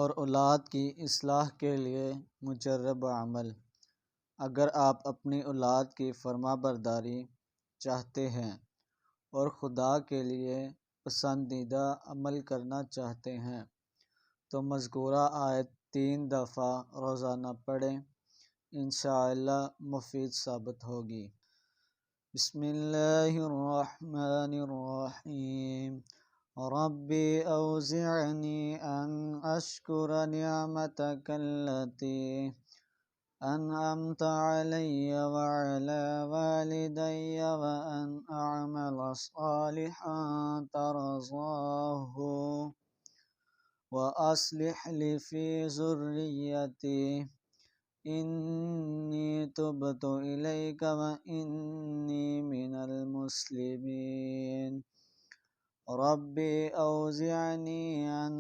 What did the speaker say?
और औलाद की इस्लाह के लिए मुजर्रब अमल। अगर आप अपनी औलाद की फरमाबरदारी चाहते हैं और खुदा के लिए पसंदीदा अमल करना चाहते हैं तो मज़कूरा आयत 3 दफ़ा रोज़ाना पढ़ें, इंशाअल्लाह मुफीद साबित होगी। बिस्मिल्लाहिर्रहमानिर्रहीम। रब्बी औज़िअनी अन अश्कुर निअमतकल्लती अनअमत अलैया व अला वालिदैया व अन अअमल सालिहन तरज़ाहु व अस्लिह ली फ़ी ज़ुर्रियती इन्नी तुब्तु इलैका व इन्नी मिनल मुस्लिमीन। रब्बी औज़िअनी अन